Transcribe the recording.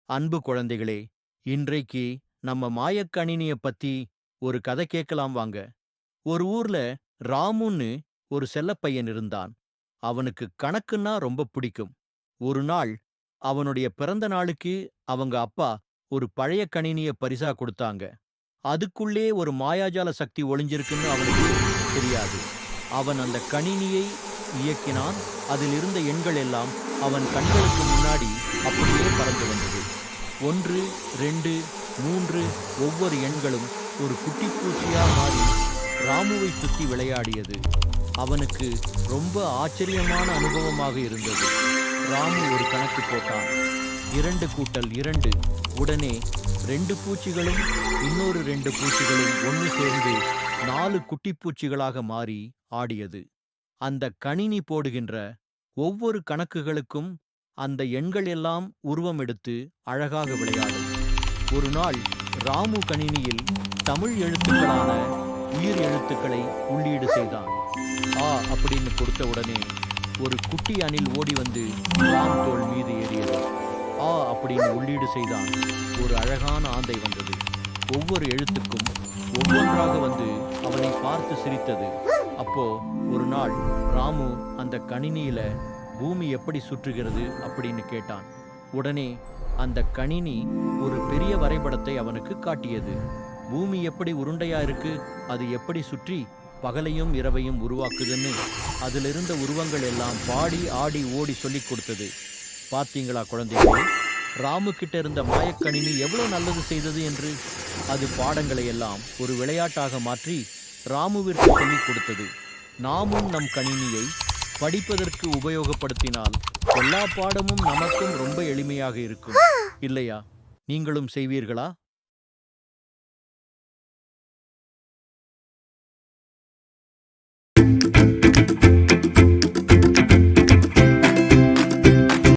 அன்பு குழந்தைகளே, இன்றைக்கு நம்ம மாயக்கணினிய பத்தி ஒரு கதை கேட்கலாம் வாங்க. ஒரு ஊர்ல ராமுன்னு ஒரு செல்லப்பையன் இருந்தான். அவனுக்கு கணக்குன்னா ரொம்ப பிடிக்கும். ஒரு நாள் அவனுடைய பிறந்த நாளுக்கு அவங்க அப்பா ஒரு பழைய கணினிய பரிசா கொடுத்தாங்க. அதுக்குள்ளே ஒரு மாயாஜால சக்தி ஒளிஞ்சிருக்குன்னு அவனுக்கு தெரியாது. அவன் அந்த கணினியை இயக்கினான். அதில் இருந்த எண்கள் எல்லாம் அவன் கண்களுக்கு முன்னாடி அப்படியே பறந்து வந்தது. 1, 2, 3 ஒவ்வொரு எண்களும் ஒரு குட்டிப் பூச்சியா மாறி ராமுவை சுத்தி விளையாடியது. அவனுக்கு ரொம்ப ஆச்சரியமான அனுபவமாக இருந்தது. ராமு ஒரு கணக்கு போட்டான். 2 கூட்டல் 2. உடனே 2 பூச்சிகளும் இன்னொரு 2 பூச்சிகளும் ஒன்று சேர்ந்து 4 குட்டிப் பூச்சிகளாக மாறி ஆடியது. அந்த கணினி போடுகின்ற ஒவ்வொரு கணக்குகளுக்கும் அந்த எண்கள் எல்லாம் உருவம் எடுத்து அழகாக விளையாடும். ஒரு நாள் ராமு கணினியில் தமிழ் எழுத்துக்களான உயிர் எழுத்துக்களை உள்ளீடு செய்தான். ஆ அப்படின்னு கொடுத்த உடனே ஒரு குட்டி அணில் ஓடி வந்து ராம் தோள் மீது ஏறியது. ஆ அப்படின்னு உள்ளீடு செய்தான். ஒரு அழகான ஆந்தை வந்தது. ஒவ்வொரு எழுத்துக்கும் ஒவ்வொன்றாக வந்து அவனை பார்த்து சிரித்தது. அப்போ ஒரு நாள் ராமு அந்த கணினியில பூமி எப்படி சுற்றுகிறது அப்படின்னு கேட்டான். உடனே அந்த கணினி ஒரு பெரிய வரைபடத்தை அவனுக்கு காட்டியது. பூமி எப்படி உருண்டையா இருக்கு, அது எப்படி சுற்றி பகலையும் இரவையும் உருவாக்குதுன்னு அதிலிருந்த உருவங்கள் எல்லாம் பாடி ஆடி ஓடி சொல்லிக் கொடுத்தது. பாத்தீங்களா குழந்தைகளே, ராமு கிட்ட இருந்த மாயக்கணினி எவ்வளவு நல்லது செய்தது என்று. அது பாடங்களை எல்லாம் ஒரு விளையாட்டாக மாற்றி ராமுவிற்கு சொல்லிக் கொடுத்தது. நாமும் நம் கணினியை படிப்பதற்கு உபயோகப்படுத்தினால் எல்லா பாடமும் நமக்கும் ரொம்ப எளிமையாக இருக்கும் இல்லையா? நீங்களும் செய்வீர்களா?